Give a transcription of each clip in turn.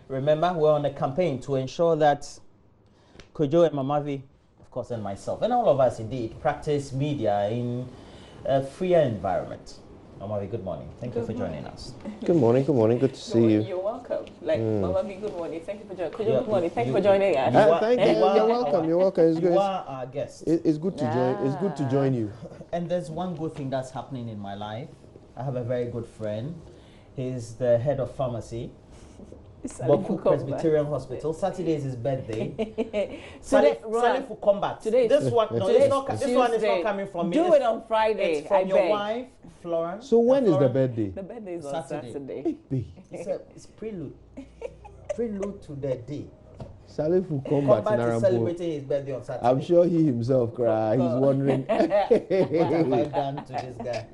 Remember, we're on a campaign to ensure that Kojo and Mamavi, of course, and myself, and all of us indeed, practice media in a freer environment. Mamavi, good morning. Thank you for joining us. Good morning. Good to see you. You're welcome. Mamavi, good morning. Thank you for joining. Kojo, good morning. Thank you for joining us. Thank you. You're welcome. You're welcome. It's good. You are our guest. It's good to join. It's good to join you. And there's one good thing that's happening in my life. I have a very good friend. He's the head of pharmacy. Boku Presbyterian Hospital. Saturday is his birthday. Selling for combat. This one is not coming from me. Do it on Friday. It's from your wife, Florence. So when is the birthday? The birthday is on Saturday. It's prelude. Prelude to the day. Selling for combat is celebrating his birthday on Saturday. I'm sure he himself cry. He's wondering. What have I done to this guy?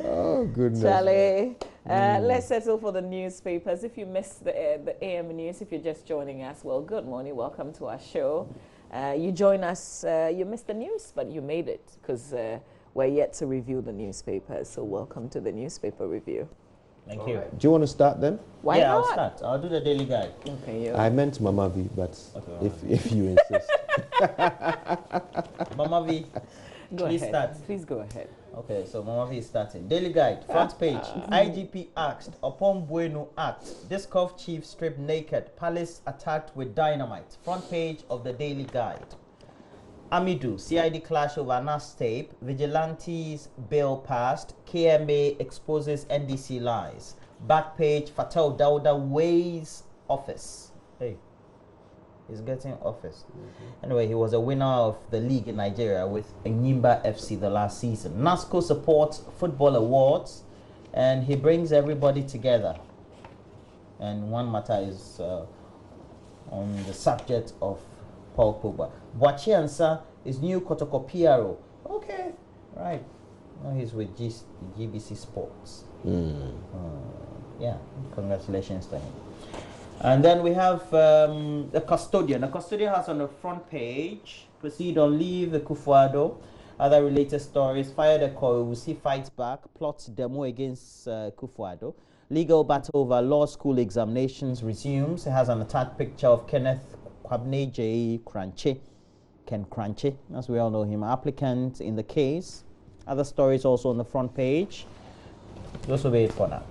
Oh goodness. Charlie. Let's settle for the newspapers. If you missed the AM news, if you're just joining us, well, good morning. Welcome to our show. You join us, you missed the news, but you made it because we're yet to review the newspapers. So welcome to the newspaper review. Thank you. Do you want to start then? Why not? I'll start. I'll do the daily guide. Okay. I meant Mama V, but if you insist. Mama V, please start. Please go ahead. Okay, so Mama V is starting. Daily guide, front page. IGP asked, upon Bueno Act, Discov chief stripped naked, palace attacked with dynamite. Front page of the daily guide. Amidu, CID clash over NAS tape, Vigilantes bill passed, KMA exposes NDC lies. Back page, Fatal Dauda weighs office. Hey, he's getting office. Anyway, he was a winner of the league in Nigeria with Enyimba FC the last season. NASCO supports football awards, and he brings everybody together. And one matter is on the subject of Paul Pogba. Boachiansa is new Kotoko PRO. Okay, right. Now he's with GBC Sports. Yeah, congratulations to him. And then we have the custodian. The custodian has on the front page, proceed on leave, the Kufuado. Other related stories, fired a call, we see fights back, plots demo against Kufuado. Legal battle over law school examinations resumes. It has an attached picture of Kenneth Kwabne J. Kranche, Ken Kranche, as we all know him, applicant in the case. Other stories also on the front page. Those will be it for now.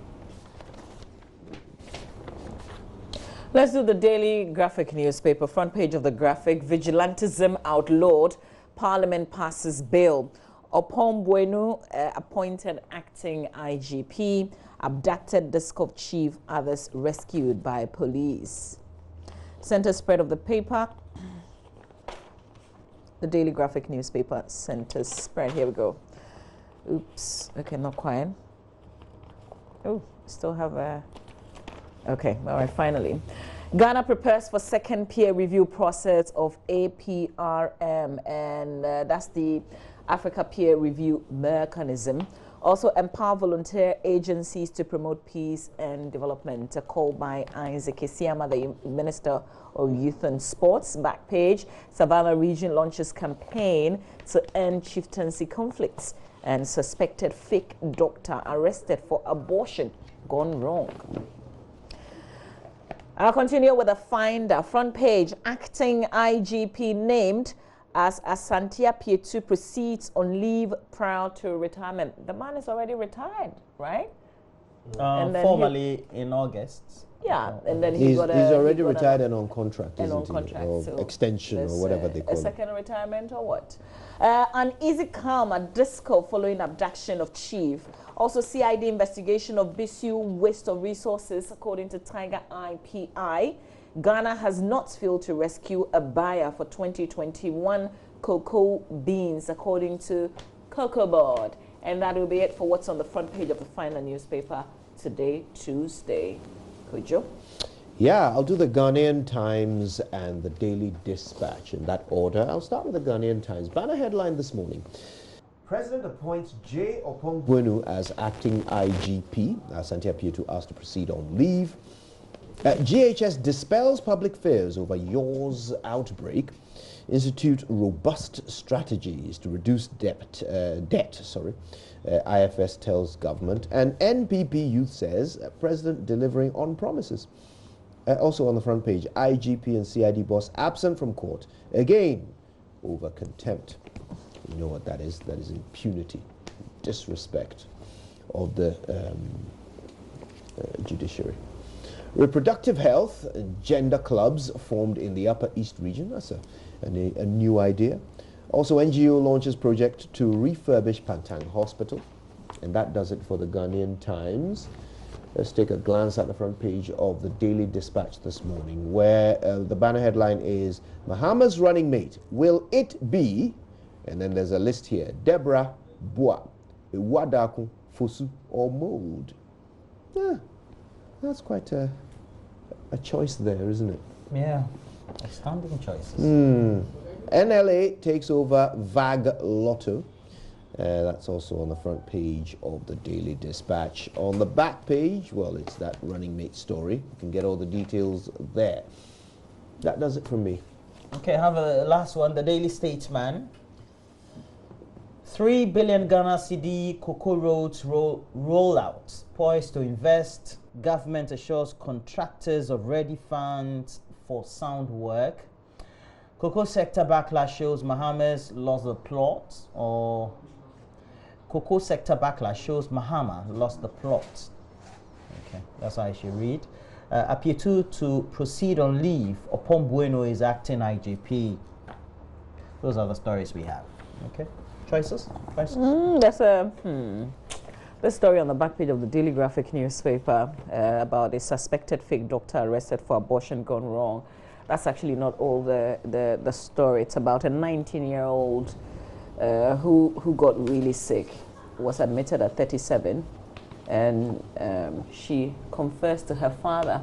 Let's do the daily graphic newspaper. Front page of the graphic. Vigilantism outlawed. Parliament passes bill. Upon Bueno appointed acting IGP. Abducted Discov chief. Others rescued by police. Center spread of the paper. The daily graphic newspaper. Center spread. Here we go. Oops. Okay, not quite. Oh, still have a... Okay, all right, finally. Ghana prepares for second peer review process of APRM, and that's the Africa Peer Review Mechanism. Also, empower volunteer agencies to promote peace and development. A call by Isaac Isiama, the Minister of Youth and Sports. Back page, Savannah region launches campaign to end chieftaincy conflicts. And suspected fake doctor arrested for abortion gone wrong. I'll continue with a finder. Front page, acting IGP named as Asantia Pietu proceeds on leave prior to retirement. The man is already retired, right? Formally in August. Yeah, and then he's already retired and on contract, and on contract, or so extension or whatever they call it. A second retirement or what? Uneasy calm at Disco following abduction of chief. Also, CID investigation of BCU waste of resources, according to Tiger IPI. Ghana has not failed to rescue a buyer for 2021 cocoa beans, according to Cocoa Board. And that will be it for what's on the front page of the final newspaper today, Tuesday. Kojo? Yeah, I'll do the Ghanaian Times and the Daily Dispatch in that order. I'll start with the Ghanaian Times. Banner headline this morning. President appoints J. Opong-Bueno as acting IGP. Santia Pietu asked to proceed on leave. GHS dispels public fears over Yaws outbreak. institute robust strategies to reduce debt. IFS tells government. And NPP youth says president delivering on promises. Also on the front page, IGP and CID boss absent from court again over contempt. You know what that is? That is impunity, disrespect of the judiciary. Reproductive health, gender clubs formed in the Upper East region. That's a new idea. Also, NGO launches project to refurbish Pantang Hospital. And that does it for the Ghanaian Times. Let's take a glance at the front page of the Daily Dispatch this morning, where the banner headline is, Mahama's running mate, will it be, and then there's a list here, Deborah, Boa, Iwadaku, Fosu, or Mold. Yeah, that's quite a choice there, isn't it? Yeah, outstanding choices. NLA takes over VAG Lotto. That's also on the front page of the Daily Dispatch. On the back page, well, it's that running mate story. You can get all the details there. That does it for me. Okay, I have a last one, the Daily Statesman. 3 billion Ghana cedi cocoa roads rollout. Poised to invest. Government assures contractors of ready funds for sound work. Cocoa sector backlash shows Mahama's lost the plot, or Cocoa sector backlash shows Mahama lost the plot. Okay, that's how I should read. Apietu to proceed on leave. Upon Bueno is acting IGP. Those are the stories we have. Okay, choices? That's the story on the back page of the Daily Graphic newspaper about a suspected fake doctor arrested for abortion gone wrong. That's actually not all the story. It's about a 19-year-old who got really sick, was admitted at 37, and she confessed to her father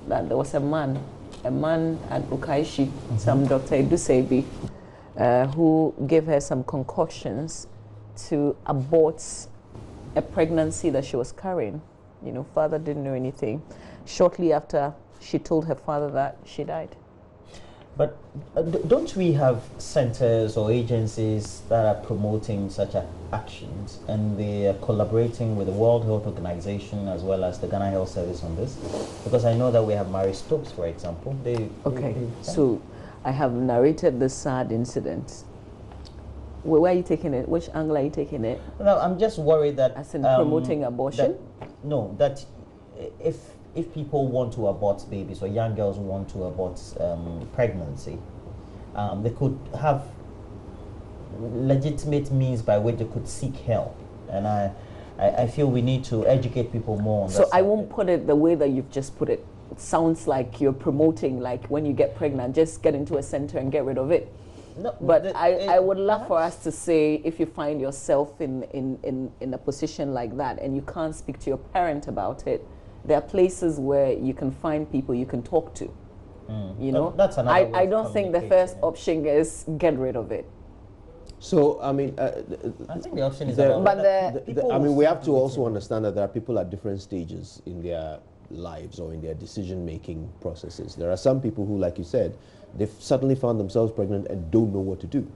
that there was a man at Ukaishi, some Dr. Edusebi, who gave her some concoctions to abort a pregnancy that she was carrying. You know, father didn't know anything. Shortly after she told her father that, she died. But don't we have centers or agencies that are promoting such actions, and they are collaborating with the World Health Organization as well as the Ghana Health Service on this? Because I know that we have Mary Stopes, for example. So I have narrated the sad incident. Where are you taking it? Which angle are you taking it? No, I'm just worried that... As in promoting abortion? That if people want to abort babies, or young girls want to abort pregnancy, they could have legitimate means by which they could seek help. And I feel we need to educate people more on that. So I won't put it the way that you've just put it. It sounds like you're promoting, like when you get pregnant, just get into a center and get rid of it. No, but I would love for us to say, if you find yourself in a position like that and you can't speak to your parent about it, there are places where you can find people you can talk to. You know, that's another way I don't think the first option is get rid of it. So I mean, I think the option is I mean, we have to also understand that there are people at different stages in their lives or in their decision-making processes. There are some people who, like you said, they've suddenly found themselves pregnant and don't know what to do.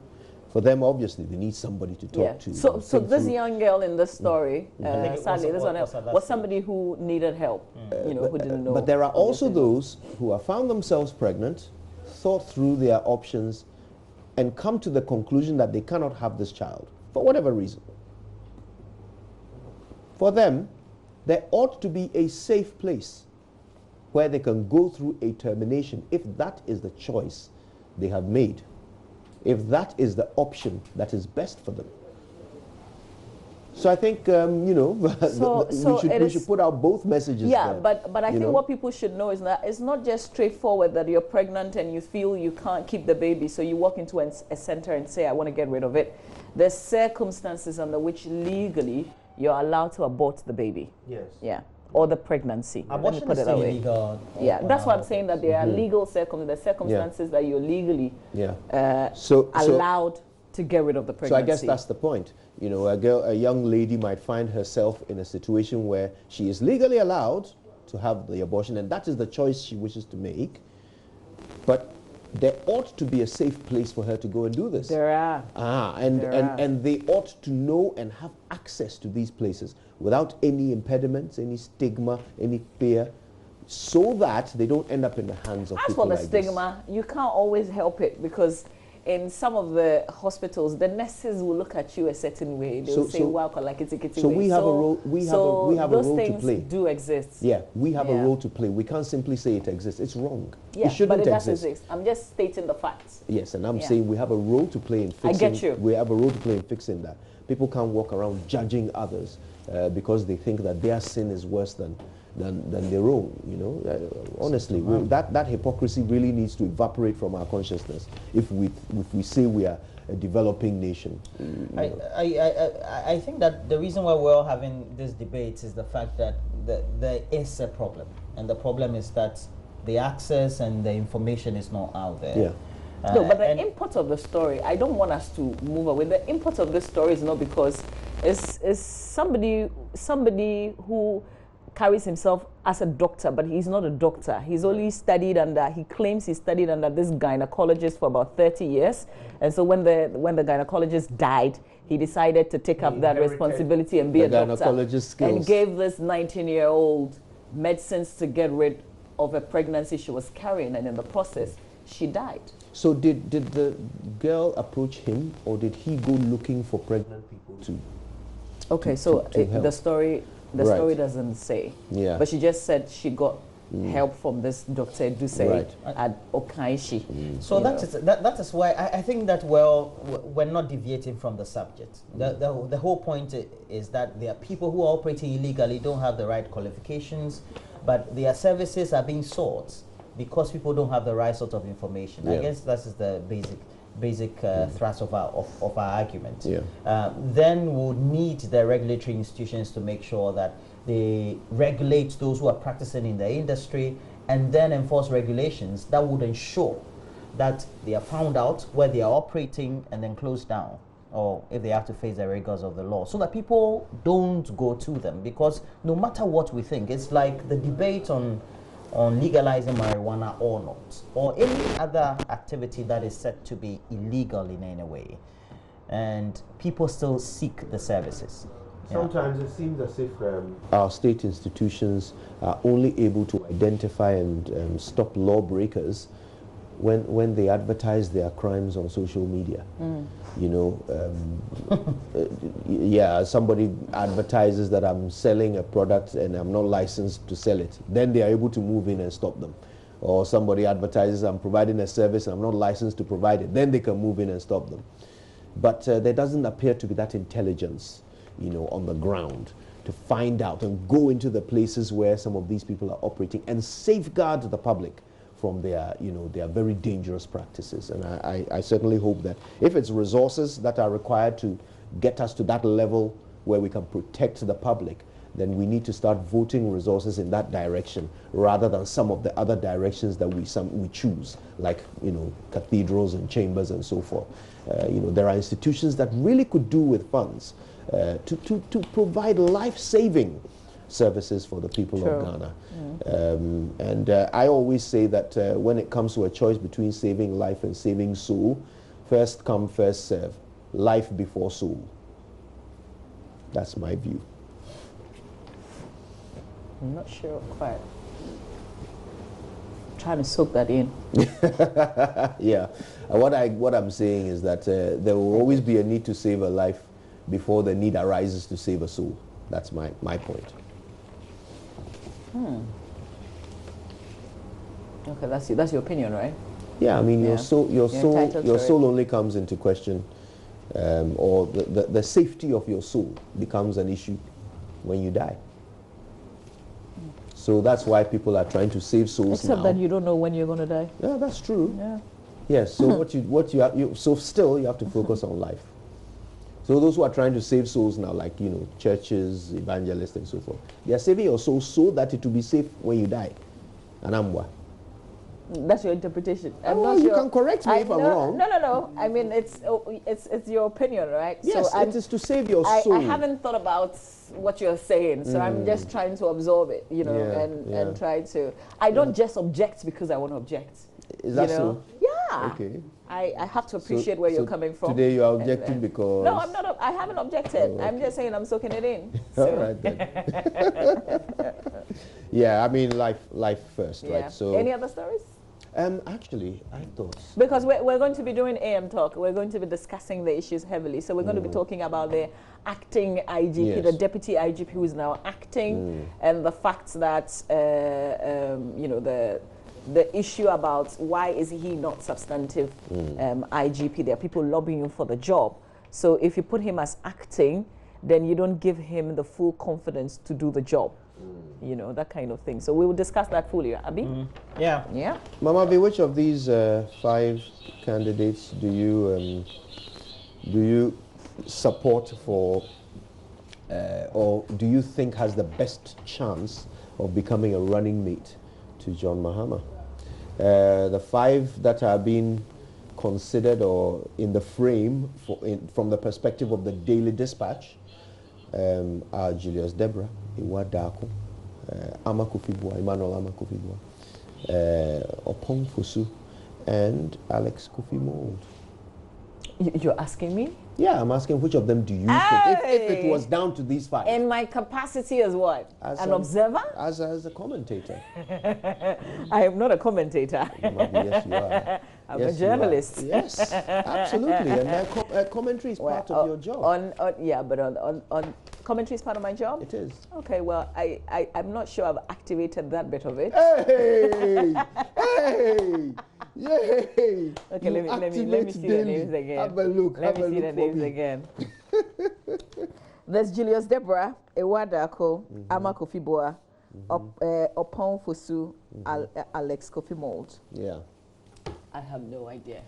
For them, obviously, they need somebody to talk to. So this young girl in this story, sadly, this one was somebody who needed help, you know, who didn't know. But there are also those who have found themselves pregnant, thought through their options, and come to the conclusion that they cannot have this child, for whatever reason. For them, there ought to be a safe place where they can go through a termination if that is the choice they have made, if that is the option that is best for them. So I think, you know, we should put out both messages. Yeah, there, but I think what people should know is that it's not just straightforward that you're pregnant and you feel you can't keep the baby, so you walk into a center and say, I want to get rid of it. There's circumstances under which legally you're allowed to abort the baby. Yes. Yeah. Or the pregnancy. Abortion is still illegal. Yeah, that's what I'm saying, that there are legal circumstances that you're legally allowed to get rid of the pregnancy. So I guess that's the point. You know, a young lady might find herself in a situation where she is legally allowed to have the abortion, and that is the choice she wishes to make. But there ought to be a safe place for her to go and do this. There are. And they ought to know and have access to these places without any impediments, any stigma, any fear, so that they don't end up in the hands of As people for the like stigma, you can't always help it, because in some of the hospitals, the nurses will look at you a certain way. They'll say, "Wow, like it's a So we have a role. We have a role to play. Those things do exist. Yeah, we have a role to play. We can't simply say it exists. It's wrong. Yeah, it shouldn't but it does exist. exist. I'm just stating the facts. Yes, and I'm saying we have a role to play in fixing. I get you. We have a role to play in fixing that. People can't walk around judging others because they think that their sin is worse than their own. You know, honestly, that hypocrisy really needs to evaporate from our consciousness if we say we are a developing nation. I think that the reason why we're all having this debate is the fact that there is a problem, and the problem is that the access and the information is not out there. Yeah. No, but the import of the story, I don't want us to move away. The import of the story is not because it's somebody who carries himself as a doctor, but he's not a doctor. He's only studied under, he claims he studied under this gynecologist for about 30 years. And so when the gynecologist died, he decided to take up that responsibility and be a doctor. And gave this 19-year-old medicines to get rid of a pregnancy she was carrying, and in the process, she died. So did the girl approach him, or did he go looking for pregnant people too? Okay, so the story doesn't say. Yeah. But she just said she got help from this Dr. Duse at Okaishi. So that is why I think that we're not deviating from the subject. The whole point is that there are people who are operating illegally, don't have the right qualifications, but their services are being sought because people don't have the right sort of information. I guess that is the basic thrust of our argument. Then we'll need the regulatory institutions to make sure that they regulate those who are practicing in the industry, and then enforce regulations that would ensure that they are found out where they are operating and then closed down, or if they have to face the rigors of the law, so that people don't go to them. Because no matter what we think, it's like the debate on legalizing marijuana or not, or any other activity that is said to be illegal in any way, and people still seek the services. Sometimes it seems as if our state institutions are only able to identify and stop lawbreakers when they advertise their crimes on social media. You know, somebody advertises that I'm selling a product and I'm not licensed to sell it. Then they are able to move in and stop them. Or somebody advertises I'm providing a service and I'm not licensed to provide it. Then they can move in and stop them. But there doesn't appear to be that intelligence, you know, on the ground to find out and go into the places where some of these people are operating and safeguard the public from their, you know, their very dangerous practices. And I certainly hope that if it's resources that are required to get us to that level where we can protect the public, then we need to start voting resources in that direction rather than some of the other directions that we choose, like, you know, cathedrals and chambers and so forth. You know, there are institutions that really could do with funds to provide life-saving services for the people of Ghana. And I always say that when it comes to a choice between saving life and saving soul, first come, first serve. Life before soul. That's my view. I'm not sure quite. I'm trying to soak that in. Yeah. What I'm saying is that there will always be a need to save a life before the need arises to save a soul. That's my point. Okay, that's your opinion, right? Yeah, I mean, your soul only comes into question, or the safety of your soul becomes an issue when you die. So that's why people are trying to save souls now. Except that you don't know when you're going to die. Yeah, that's true. Yeah. Yes. So still you have to focus on life. So those who are trying to save souls now, like, you know, churches, evangelists, and so forth, they are saving your soul so that it will be safe when you die. And I'm what? That's your interpretation. You can correct me if I'm wrong. No. I mean, it's your opinion, right? Yes, so it is to save your soul. I haven't thought about what you're saying, so I'm just trying to absorb it, you know, and try to. I don't just object because I want to object. Is that so? Yeah. Yeah. Okay. I have to appreciate where you're coming from. Today you are objecting because... No, I'm not. I haven't objected. Oh, okay. I'm just saying I'm soaking it in. All right then. Yeah, I mean life first, Yeah. right? So any other stories? Actually, I thought... Because we're going to be doing AM Talk. We're going to be discussing the issues heavily. So we're going to be talking about the acting IGP, Yes. the deputy IGP who is now acting, and the fact that, you know, the issue about why is he not substantive IGP. There are people lobbying for the job. So if you put him as acting, then you don't give him the full confidence to do the job. You know, that kind of thing. So we will discuss that fully, Abi. Yeah. Yeah. Mama B, which of these 5 candidates do you support for, or do you think has the best chance of becoming a running mate to John Mahama? The 5 that are being considered or in the frame from the perspective of the Daily Dispatch are Julius Deborah, Iwa Darko, Emmanuel Amakufibua, Opong Fusu, and Alex Kofi Mould. You're asking me? Yeah, I'm asking which of them do you think, if it was down to these 5? In my capacity as what? An observer? As a commentator. I am not a commentator. Yes, you are. I'm a journalist. Yes, absolutely. And commentary is part of your job. Yeah, but on commentary is part of my job? It is. Okay, well, I'm not sure I've activated that bit of it. Hey! Hey! Yay! Okay, let me see the names again. Have a look. Let me see the names again. There's Julius Deborah, Iwa Darko, Amakufibua, Opong Fusu, Alex Kofi Mould. Yeah. I have no idea.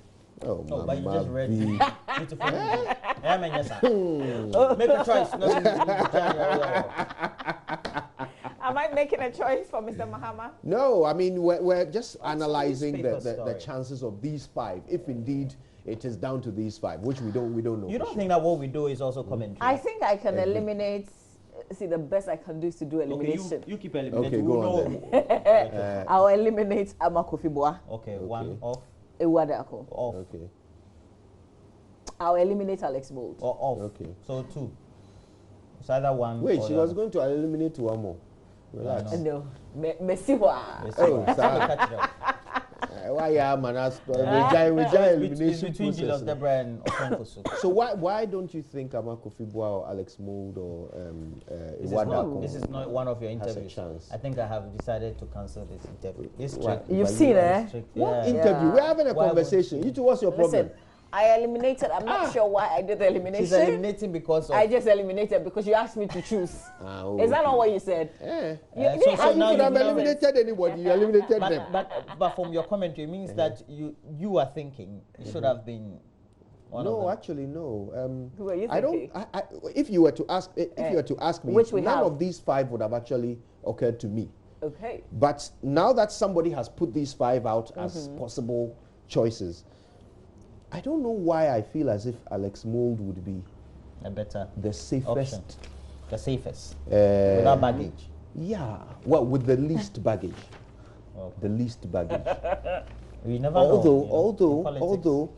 Oh, No, but you just read. B. Beautiful. Yeah, man, yes, sir. Make a choice. Am I making a choice for Mr. Mahama? No, I mean, we're just analyzing newspaper the story. chances of these 5, if indeed it is down to these 5, which we don't know. You don't think that what we do is also commentary? I think I can eliminate. See, the best I can do is to do elimination. Okay, you keep eliminating. Okay, go on then. I'll eliminate Amakufibua. Okay, one off. Iwa Darko. Off. Okay. I'll eliminate Alex Mould. Or off. Okay. So 2. It's either one. Wait, or she the was other. going to eliminate 1 more. Relax. No, Messi wa. Yes, Oh, sir. sir. Catch it up. Why am I not? We It's elimination between Julius process. Deborah and Okonfosu. So why don't you think Amakufibua or Alex Mould or Iwa Darko This is not one of your has a interviews. chance? I think I have decided to cancel this interview. It's Why? strict. You've But seen you it? Strict. What Yeah. interview? Yeah. We're having a Why would- conversation. You two, what's your problem? Listen, I eliminated. I'm not sure why I did the elimination. She's eliminating because of. I just eliminated because you asked me to choose. Is that not what you said? Yeah. You so didn't ask now me You to could have you know- eliminated anybody. You eliminated them. but from your commentary, it means that you are thinking it should have been. One of No, them. actually, no. Who are you I don't. thinking? If you were to ask, if you were to ask me, Which we none have. of these 5 would have actually occurred to me. Okay. But now that somebody has put these 5 out as possible choices, I don't know why I feel as if Alex Mould would be A better the safest. option. The safest. Without baggage. Yeah. Well, with the least baggage. Okay. The least baggage. You never know. you know, in politics. Although,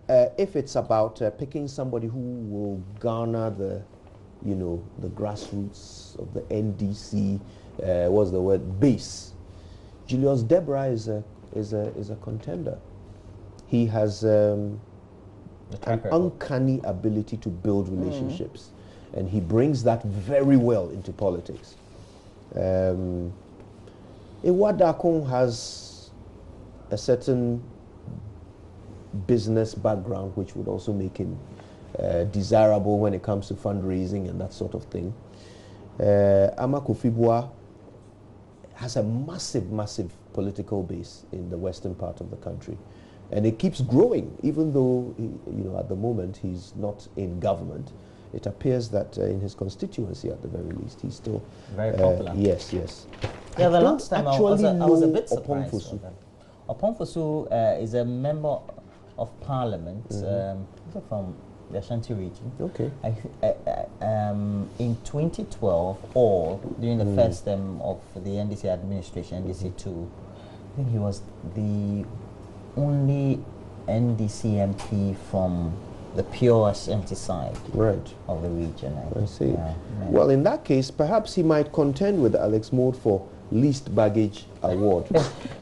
if it's about picking somebody who will garner the grassroots of the NDC, what's the word, base, Julius Deborah is a contender. He has an uncanny ability to build relationships, and he brings that very well into politics. Iwa Darko has a certain business background which would also make him desirable when it comes to fundraising and that sort of thing. Amakufibua has a massive political base in the western part of the country, and it keeps growing, even though at the moment he's not in government. It appears that in his constituency, at the very least, he's still Very popular. Yes. Yeah, the I last don't time I was a know bit surprised. Oponfosu. Oponfosu is a member of parliament from the Ashanti region. Okay. In 2012, or during the first term of the NDC administration, NDC 2, I think he was the only NDC MP from the pure Ashanti side of the region. I see. Yeah. Well, in that case, perhaps he might contend with Alex Mode for least baggage award.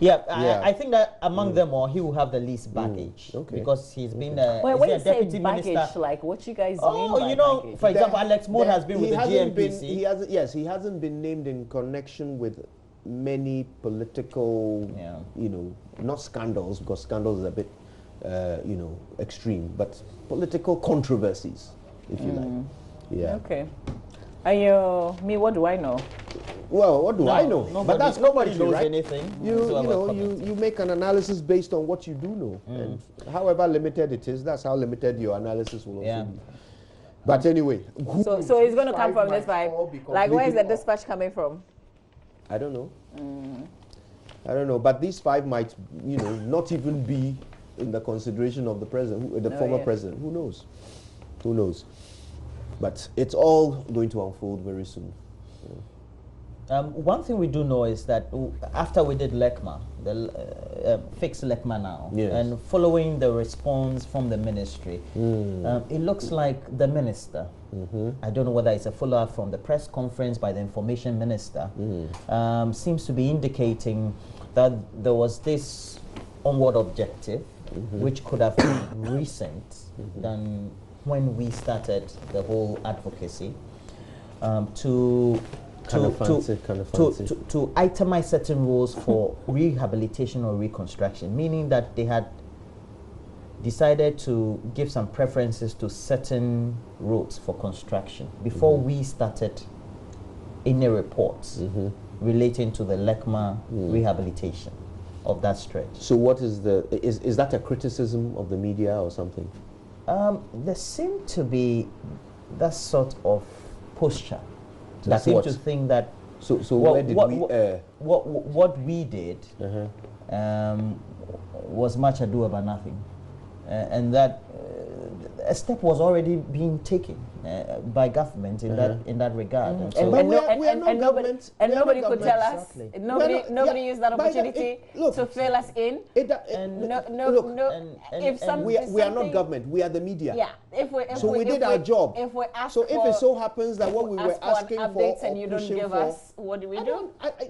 I think that among them all, he will have the least baggage because he's been a, when you a say deputy baggage, minister. like what you guys mean Oh, by you know, baggage? for example, Alex Mode has been with the GMPC. He hasn't been named in connection with many political, you know, not scandals, because scandals is a bit, you know, extreme, but political controversies, if you like. Yeah. Okay. Me, what do I know? Well, what do I know? But that's nobody knows right? anything. You make an analysis based on what you do know, and however limited it is, that's how limited your analysis will also be. But anyway, so it's going to come from this vibe. Like, where is the dispatch coming from? I don't know. I don't know. But these 5 might, you know, not even be in the consideration of the president, the former president. Who knows? Who knows? But it's all going to unfold very soon. One thing we do know is that after we did LECMA, fix LECMA now, and following the response from the ministry, it looks like the minister, I don't know whether it's a follow-up from the press conference by the information minister, seems to be indicating that there was this onward objective, which could have been recent than when we started the whole advocacy, to itemize certain rules for rehabilitation or reconstruction, meaning that they had decided to give some preferences to certain roads for construction before we started any reports relating to the LECMA rehabilitation of that stretch. So what is is that a criticism of the media or something? There seemed to be that sort of posture. They seem to think that what we did was much ado about nothing, and that a step was already being taken by government in that regard. And nobody could tell us. Nobody used that opportunity to fill us in. We are not government. We are the media. Yeah. We did our job. If we ask if it so happens that what we were asking for, and you don't give us, what do?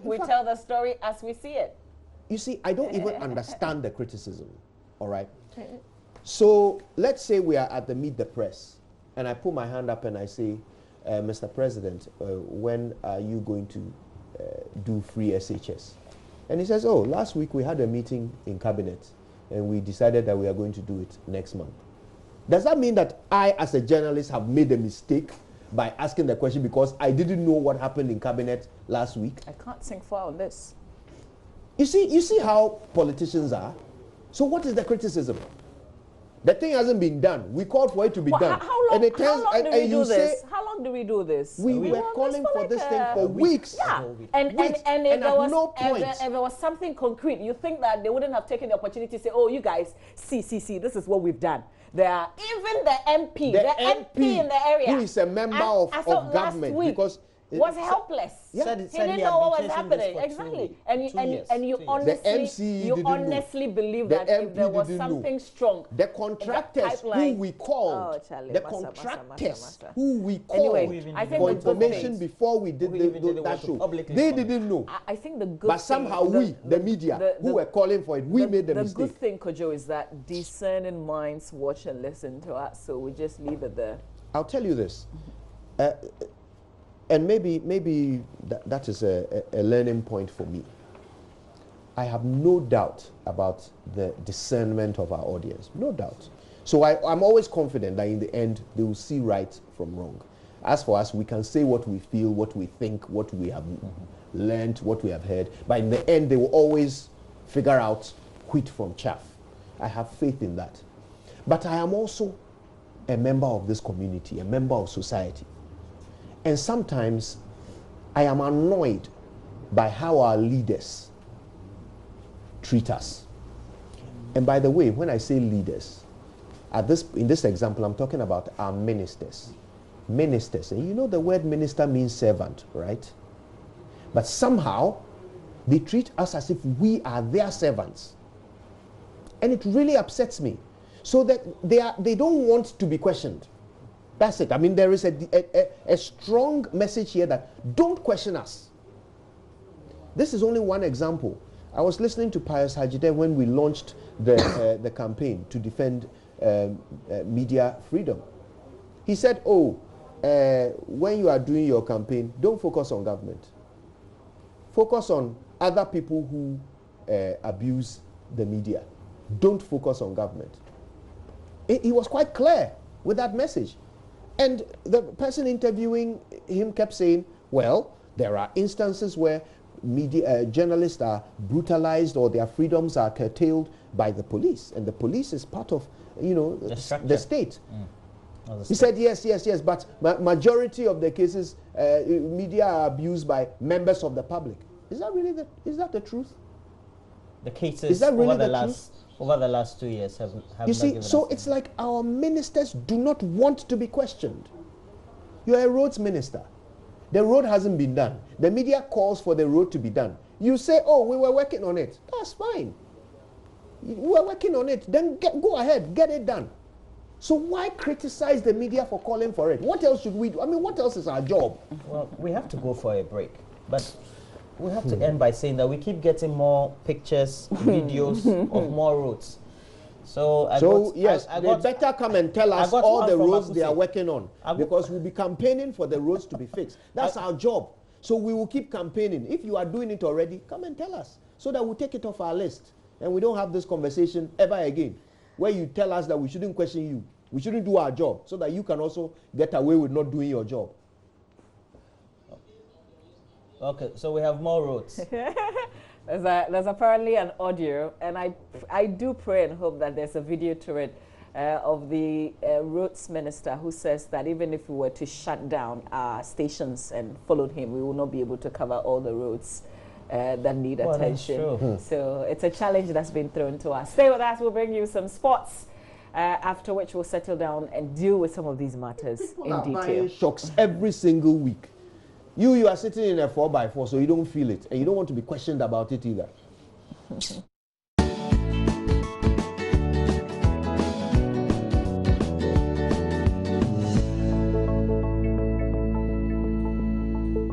We tell the story as we see it. You see, I don't even understand the criticism. All right. So let's say we are at the Meet the Press, and I put my hand up and I say, Mr. President, when are you going to do free SHS? And he says, oh, last week we had a meeting in cabinet and we decided that we are going to do it next month. Does that mean that I, as a journalist, have made a mistake by asking the question because I didn't know what happened in cabinet last week? I can't sing for on this. You see how politicians are? So what is the criticism? The thing hasn't been done. We called for it to be done. How long do we do this? We were calling for this thing for weeks. Yeah. And if there was something concrete, you think that they wouldn't have taken the opportunity to say, oh, you guys, see, this is what we've done. There are even the MP in the area, who is a member of government, because was helpless. Yeah. He didn't know what was happening. Exactly. And you honestly believe that if there was something strong, the contractors who we called, who we called for information before we did that show, they didn't know. I think the good but somehow we, the media, who were calling for it, we made the mistake. The good thing, Kojo, is that discerning minds watch and listen to us, so we just leave it there. I'll tell you this. And maybe that is a learning point for me. I have no doubt about the discernment of our audience, no doubt. So I'm always confident that in the end, they will see right from wrong. As for us, we can say what we feel, what we think, what we have learned, what we have heard. But in the end, they will always figure out wheat from chaff. I have faith in that. But I am also a member of this community, a member of society. And sometimes I am annoyed by how our leaders treat us. And by the way, when I say leaders, in this example, I'm talking about our ministers. Ministers, and you know the word minister means servant, right? But somehow, they treat us as if we are their servants. And it really upsets me. So that they don't want to be questioned. That's it. I mean, there is a strong message here that don't question us. This is only one example. I was listening to Pius Hajide when we launched the campaign to defend media freedom. He said, when you are doing your campaign, don't focus on government. Focus on other people who abuse the media. Don't focus on government. He was quite clear with that message. And the person interviewing him kept saying, well, there are instances where journalists are brutalized or their freedoms are curtailed by the police. And the police is part of, the state. He said, yes, but majority of the cases, media are abused by members of the public. Is that the truth? The cases is that really over the last 2 years have you see, so it's like our ministers do not want to be questioned. You're a roads minister. The road hasn't been done. The media calls for the road to be done. You say, we were working on it. That's fine. We were working on it. Then go ahead, get it done. So why criticize the media for calling for it? What else should we do? I mean, what else is our job? Well, we have to go for a break. But we have to end by saying that we keep getting more pictures, videos of more roads. So they better come and tell us all the roads they are working on, because we'll be campaigning for the roads to be fixed. That's our job. So we will keep campaigning. If you are doing it already, come and tell us so that we'll take it off our list and we don't have this conversation ever again, where you tell us that we shouldn't question you, we shouldn't do our job, so that you can also get away with not doing your job. Okay, so we have more roads. There's apparently an audio, and I do pray and hope that there's a video to it of the roads minister who says that even if we were to shut down our stations and followed him, we will not be able to cover all the roads that need attention. So it's a challenge that's been thrown to us. Stay with us, we'll bring you some sports, after which we'll settle down and deal with some of these matters in detail. Buying shocks every single week. You are sitting in a 4x4, so you don't feel it, and you don't want to be questioned about it either.